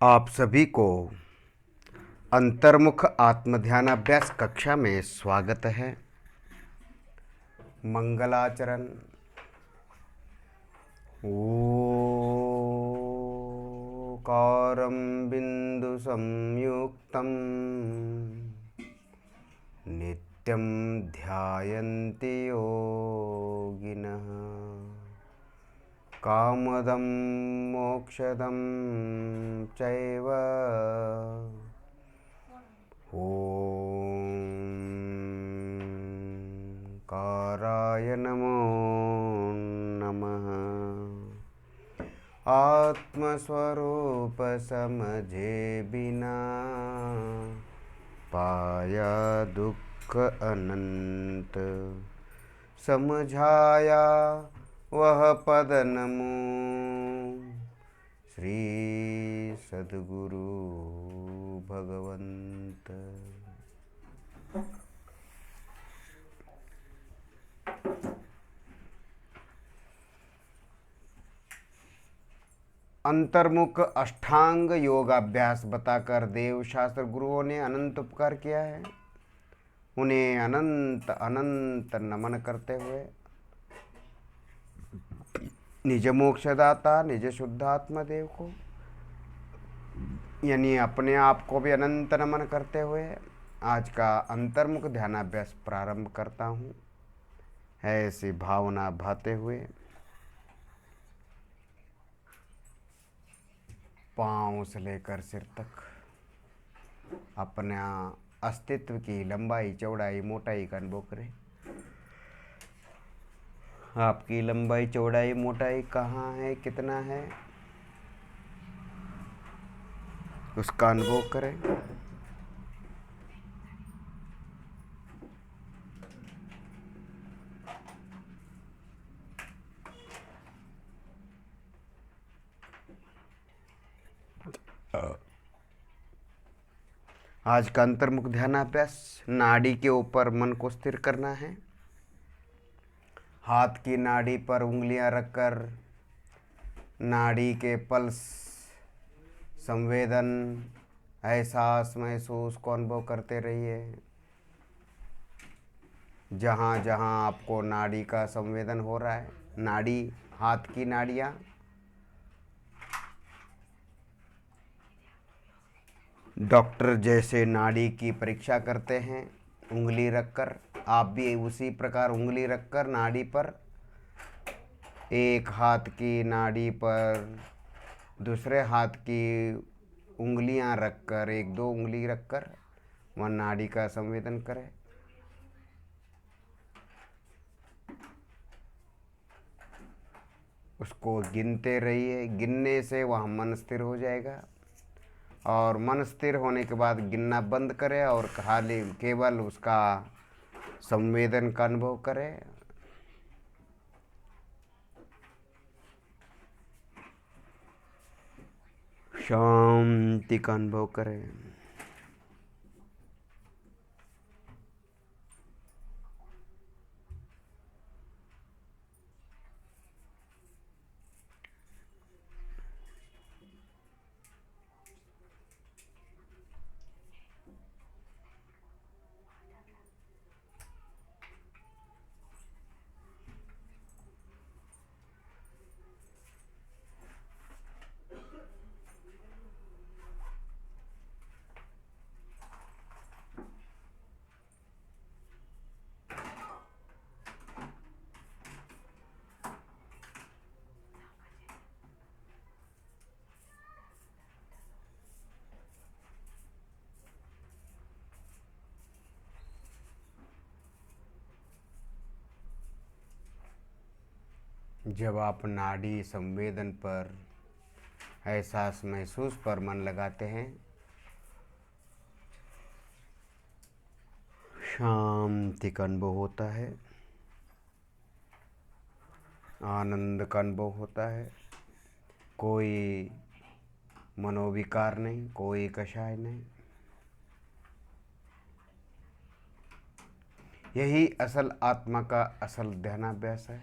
आप सभी को अंतर्मुख आत्मध्यानाभ्यास कक्षा में स्वागत है। मंगलाचरण। ओकारं बिंदु संयुक्तं नित्यं ध्यायन्ति योगिनः कामदं मोक्षदं चैव। काराय नमो नमः। आत्मस्वरूप समझे बिना पाया दुख अनंत, समझाया वह पद नमो श्री सद्गुरु भगवंत। अंतर्मुख अष्टांग योगाभ्यास बताकर देव शास्त्र गुरुओं ने अनंत उपकार किया है। उन्हें अनंत अनंत नमन करते हुए निज मोक्षदाता निज शुद्धात्मा देव को यानी अपने आप को भी अनंत नमन करते हुए आज का अंतर्मुख ध्यानाभ्यास प्रारंभ करता हूँ। ऐसी भावना भाते हुए पाँव से लेकर सिर तक अपना अस्तित्व की लंबाई चौड़ाई मोटाई का अनुभव करें। आपकी लंबाई चौड़ाई मोटाई कहाँ है, कितना है, उसका अनुभव करें। आज का अंतर्मुख ध्यानाभ्यास नाड़ी के ऊपर मन को स्थिर करना है। हाथ की नाड़ी पर उंगलियां रखकर नाड़ी के पल्स, संवेदन, एहसास महसूस को अनुभव करते रहिए। जहाँ जहाँ आपको नाड़ी का संवेदन हो रहा है, नाड़ी हाथ की नाड़ियाँ डॉक्टर जैसे नाड़ी की परीक्षा करते हैं उंगली रखकर, आप भी उसी प्रकार उंगली रखकर नाड़ी पर, एक हाथ की नाड़ी पर दूसरे हाथ की उंगलियां रखकर, एक दो उंगली रखकर वह नाड़ी का संवेदन करें। उसको गिनते रहिए। गिनने से वह मन स्थिर हो जाएगा और मन स्थिर होने के बाद गिनना बंद करें और खाली केवल उसका संवेदन का अनुभव करें। शांति का अनुभव करें। जब आप नाड़ी संवेदन पर, एहसास महसूस पर मन लगाते हैं, शांति का अनुभव होता है, आनंद का अनुभव होता है। कोई मनोविकार नहीं, कोई कषाय नहीं। यही असल आत्मा का असल ध्यानाभ्यास है।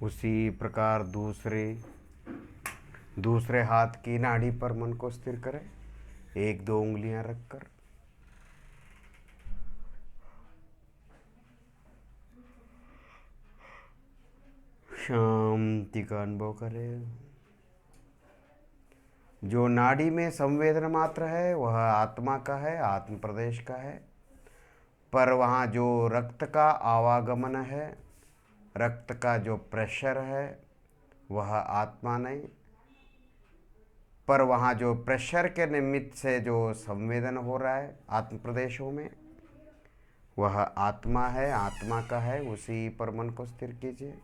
उसी प्रकार दूसरे हाथ की नाड़ी पर मन को स्थिर करें, एक दो उंगलियां रखकर। शांति का अनुभव करें। जो नाड़ी में संवेदन मात्र है वह आत्मा का है, आत्म प्रदेश का है। पर वहाँ जो रक्त का आवागमन है, रक्त का जो प्रेशर है, वह आत्मा नहीं। पर वहाँ जो प्रेशर के निमित्त से जो संवेदन हो रहा है आत्म प्रदेशों में, वह आत्मा है, आत्मा का है। उसी पर मन को स्थिर कीजिए।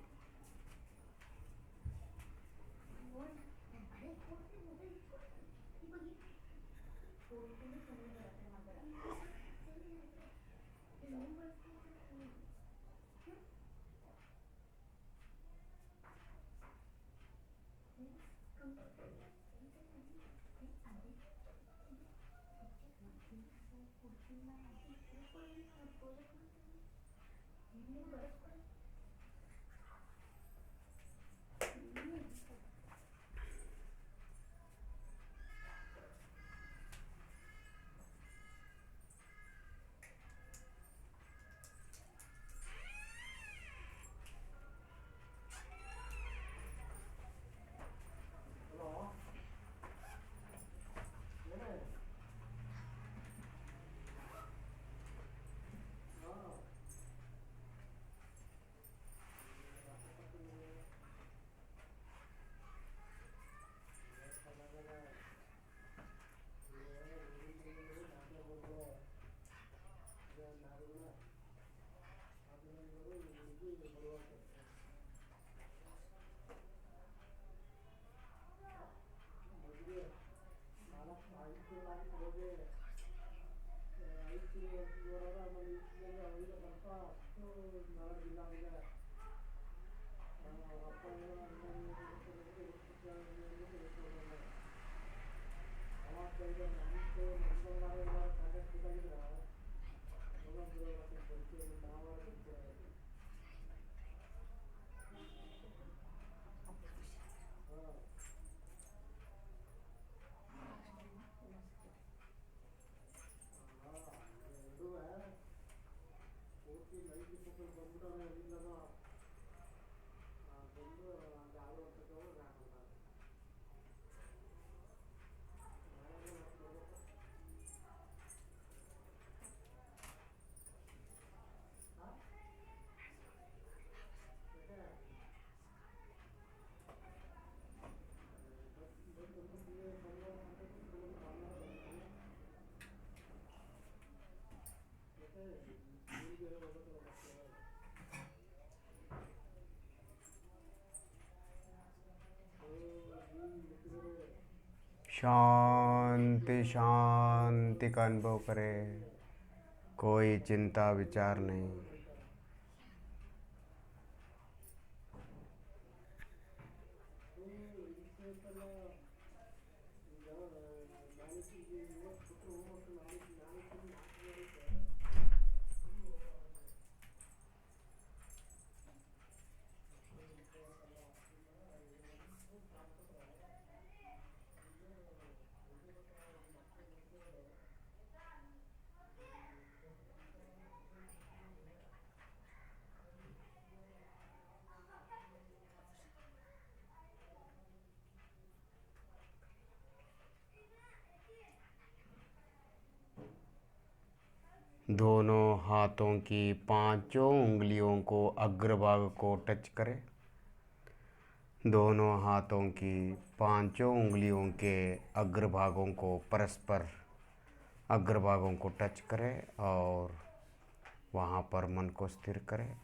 शांति शांति का अनुभव करें। कोई चिंता विचार नहीं। दोनों हाथों की पांचों उंगलियों को अग्रभाग को टच करें। दोनों हाथों की पांचों उंगलियों के अग्रभागों को परस्पर अग्रभागों को टच करें और वहाँ पर मन को स्थिर करें।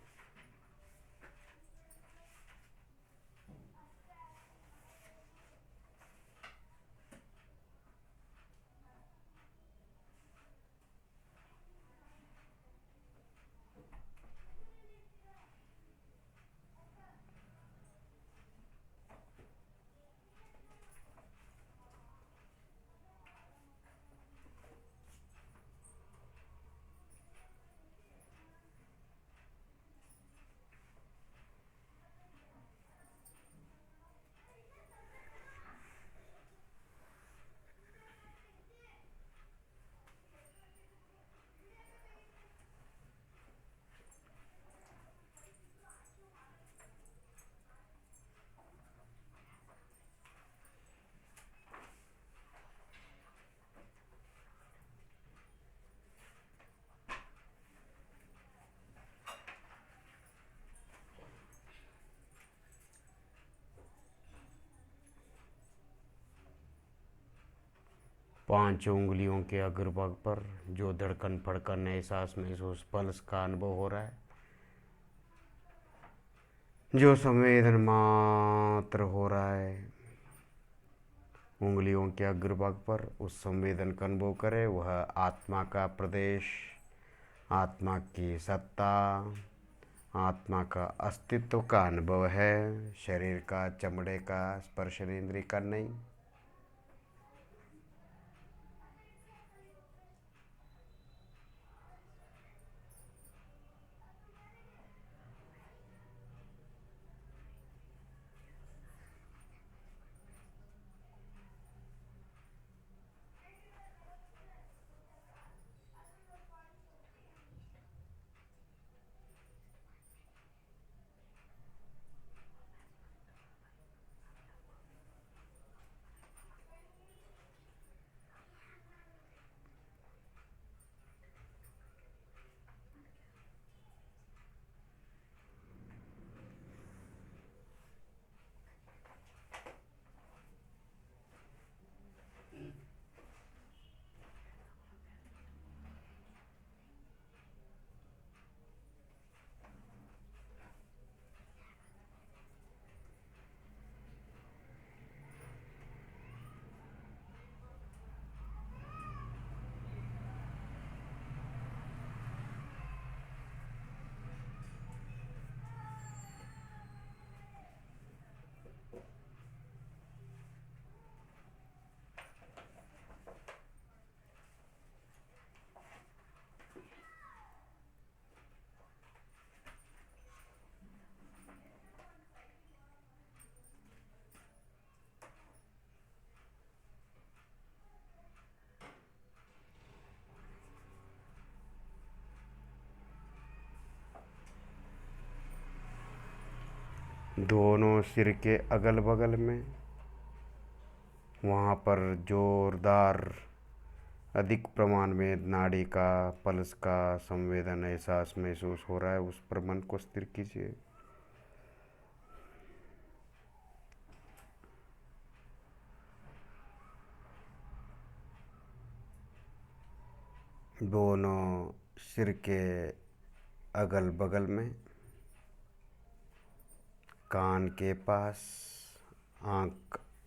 पांचों उंगलियों के अग्रभाग पर जो धड़कन फड़कन एहसास महसूस पल्स का अनुभव हो रहा है, जो संवेदन मात्र हो रहा है उंगलियों के अग्रभाग पर, उस संवेदन का अनुभव करे। वह आत्मा का प्रदेश, आत्मा की सत्ता, आत्मा का अस्तित्व का अनुभव है, शरीर का, चमड़े का, स्पर्शेंद्रिय का नहीं। दोनों सिर के अगल बगल में, वहाँ पर जोरदार अधिक प्रमाण में नाड़ी का, पल्स का संवेदन एहसास महसूस हो रहा है। उस पर मन को स्थिर कीजिए। दोनों सिर के अगल बगल में, कान के पास,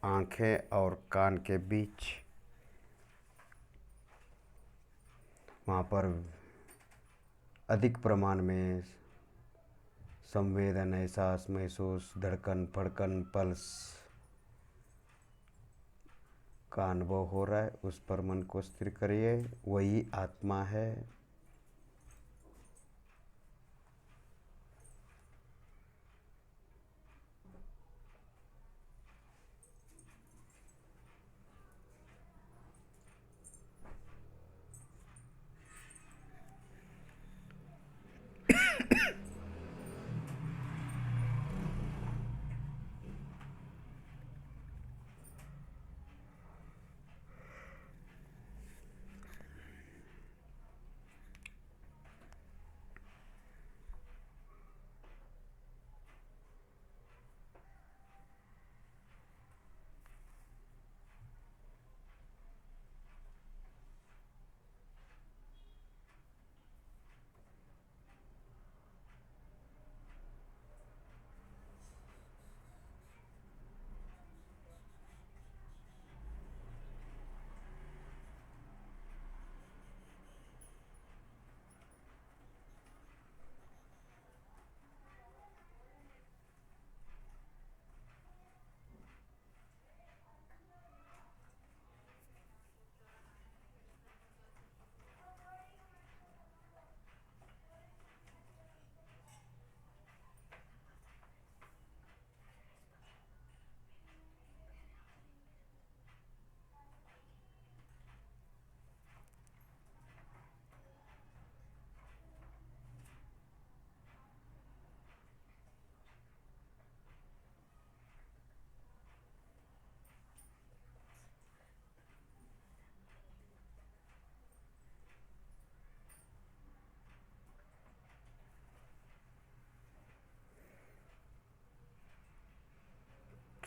आंखें और कान के बीच, वहाँ पर अधिक प्रमाण में संवेदन एहसास महसूस, धड़कन फड़कन पल्स का अनुभव हो रहा है। उस पर मन को स्थिर करिए। वही आत्मा है।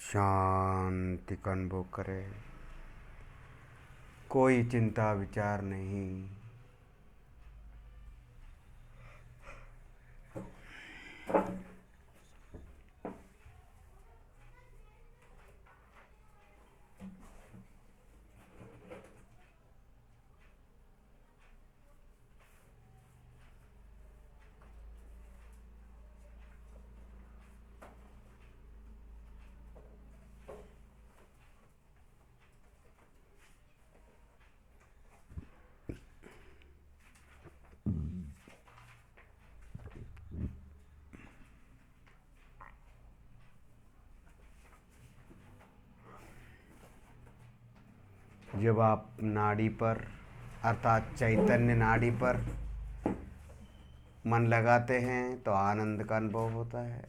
शांति का अनुभव करें। कोई चिंता विचार नहीं। जब आप नाड़ी पर अर्थात चैतन्य नाड़ी पर मन लगाते हैं तो आनंद का अनुभव होता है।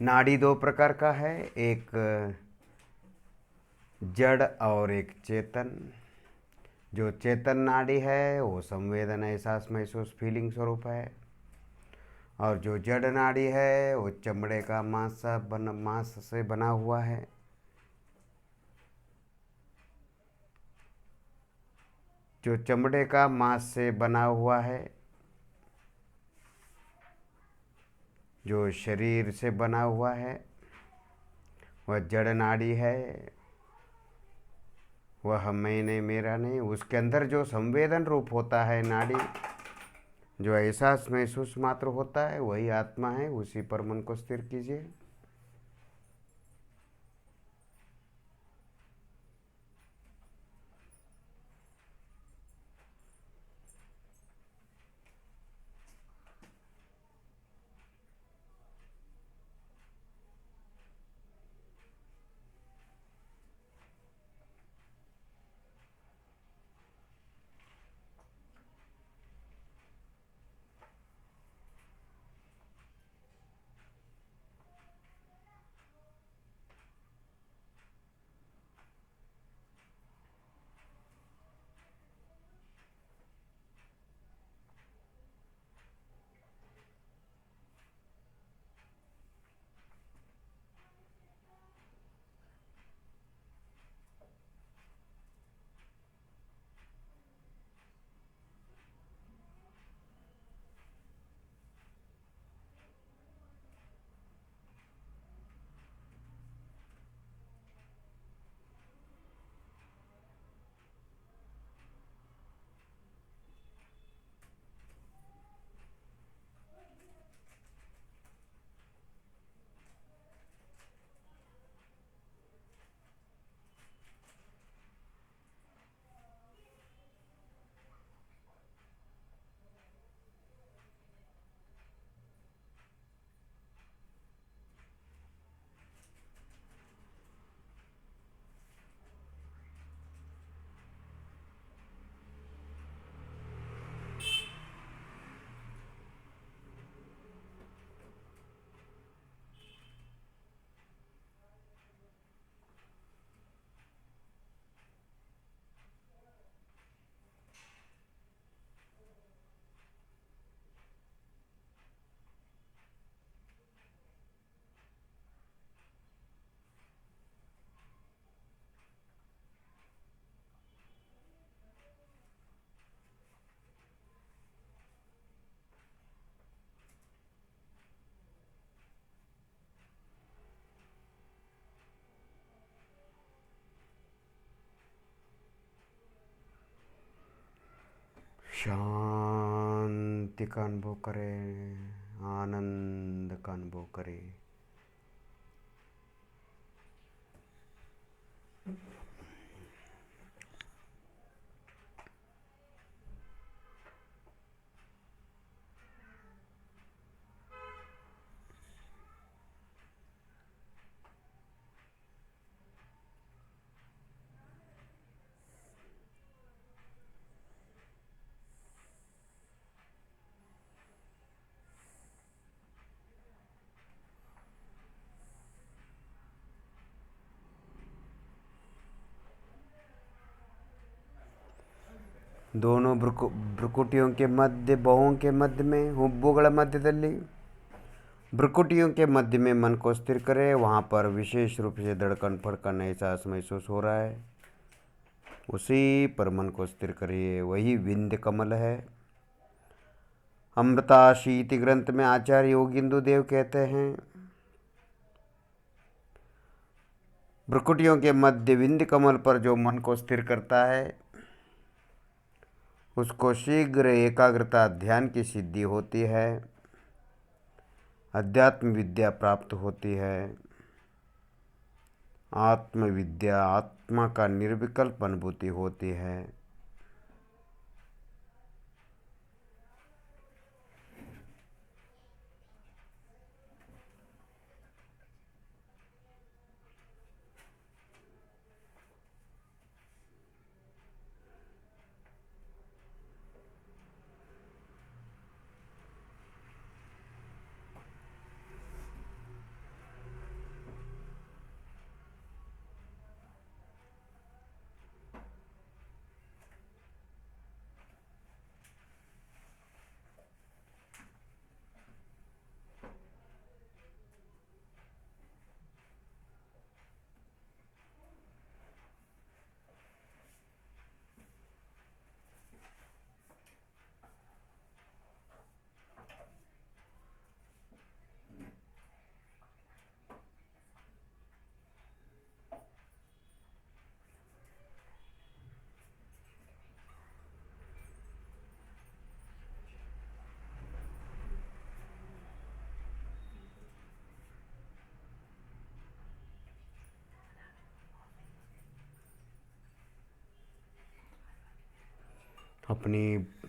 नाड़ी दो प्रकार का है, एक जड़ और एक चेतन। जो चेतन नाड़ी है वो संवेदन, एहसास, महसूस, फीलिंग स्वरूप है, और जो जड़ नाड़ी है वो चमड़े का मांस से बना हुआ है। जो चमड़े का मांस से बना हुआ है, जो शरीर से बना हुआ है, वह जड़ नाड़ी है। वह मैंने मेरा नहीं। उसके अंदर जो संवेदन रूप होता है नाड़ी, जो एहसास महसूस मात्र होता है, वही आत्मा है। उसी पर मन को स्थिर कीजिए। शांति का अनुभव करें, आनंद का अनुभव करें। दोनों भ्रुकुटियों के मध्य, बाहों के मध्य में, हुब्बुಗಳ मध्यದಲ್ಲಿ भ्रुकुटियों के मध्य में मन को स्थिर करें। वहाँ पर विशेष रूप से धड़कन फड़कन एहसास महसूस हो रहा है। उसी पर मन को स्थिर करिए, वही विंध्य कमल है। अमृता शीति ग्रंथ में आचार्य योगिंदु देव कहते हैं, भ्रुकुटियों के मध्य विंध्य कमल पर जो मन को स्थिर करता है उसको शीघ्र एकाग्रता ध्यान की सिद्धि होती है, अध्यात्म विद्या प्राप्त होती है। आत्मविद्या, आत्मा का निर्विकल्प अनुभूति होती है। अपनी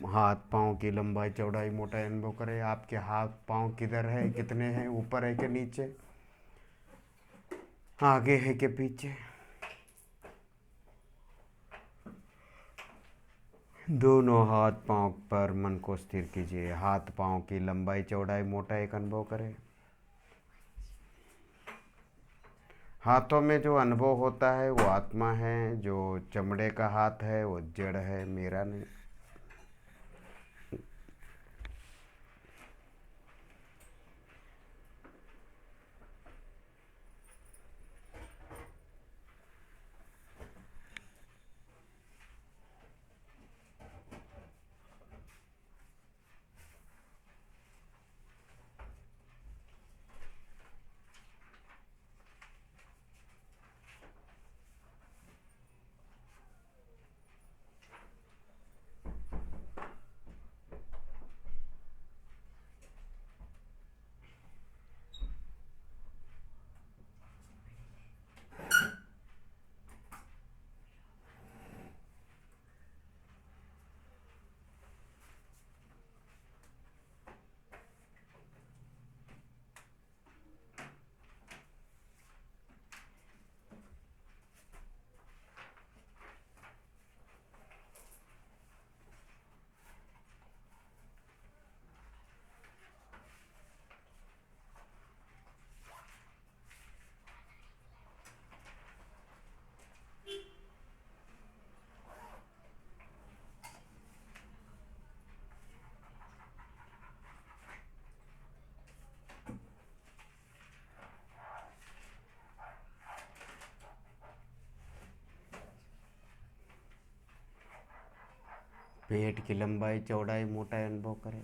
हाथ पाँव की लंबाई चौड़ाई मोटाई अनुभव करें। आपके हाथ पाँव किधर है, कितने हैं, ऊपर है कि नीचे, आगे है कि पीछे। दोनों हाथ पाँव पर मन को स्थिर कीजिए। हाथ पाँव की लंबाई चौड़ाई मोटाई का अनुभव करें। हाथों में जो अनुभव होता है वो आत्मा है, जो चमड़े का हाथ है वो जड़ है, मेरा नहीं। पेट की लंबाई चौड़ाई मोटाई अनुभव करें।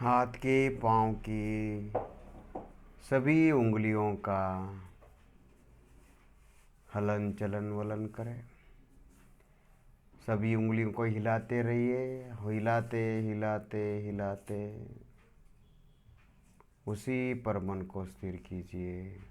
हाथ के पाँव की सभी उंगलियों का हलन चलन वलन करें। सभी उंगलियों को हिलाते रहिए, हिलाते हिलाते हिलाते उसी पर मन को स्थिर कीजिए।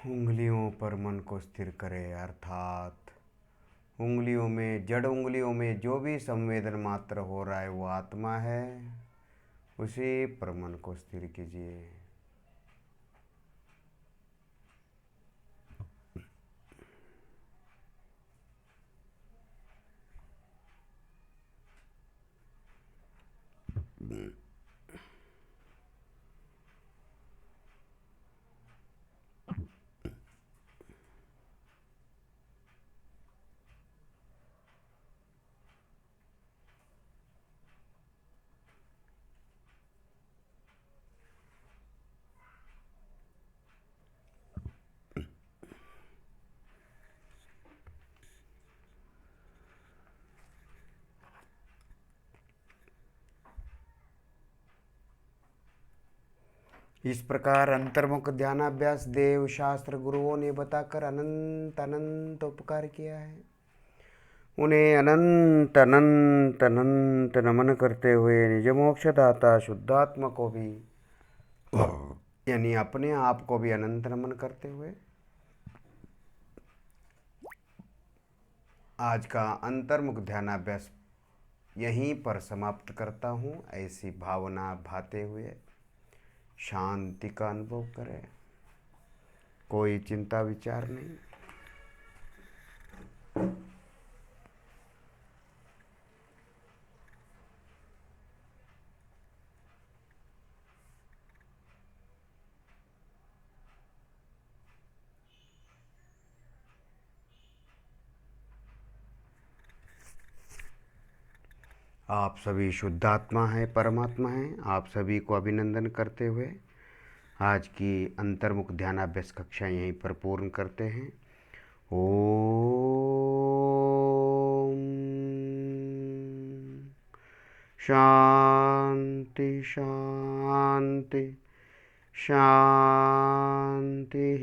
उंगलियों पर मन को स्थिर करें, अर्थात उंगलियों में, जड़ उंगलियों में जो भी संवेदन मात्र हो रहा है वो आत्मा है, उसी पर मन को स्थिर कीजिए। इस प्रकार अंतर्मुख ध्यानाभ्यास देव शास्त्र गुरुओं ने बताकर अनंत अनंत उपकार किया है। उन्हें अनंत अनंत अनंत नमन करते हुए निज मोक्षदाता शुद्धात्मा को भी, यानी अपने आप को भी अनंत नमन करते हुए आज का अंतर्मुख ध्यानाभ्यास यहीं पर समाप्त करता हूँ। ऐसी भावना भाते हुए शांति का अनुभव करें, कोई चिंता विचार नहीं। आप सभी शुद्धात्मा हैं, परमात्मा हैं। आप सभी को अभिनंदन करते हुए आज की अंतर्मुख ध्यानाभ्यास कक्षा यहीं पर पूर्ण करते हैं। ओम शांति शांति शांति।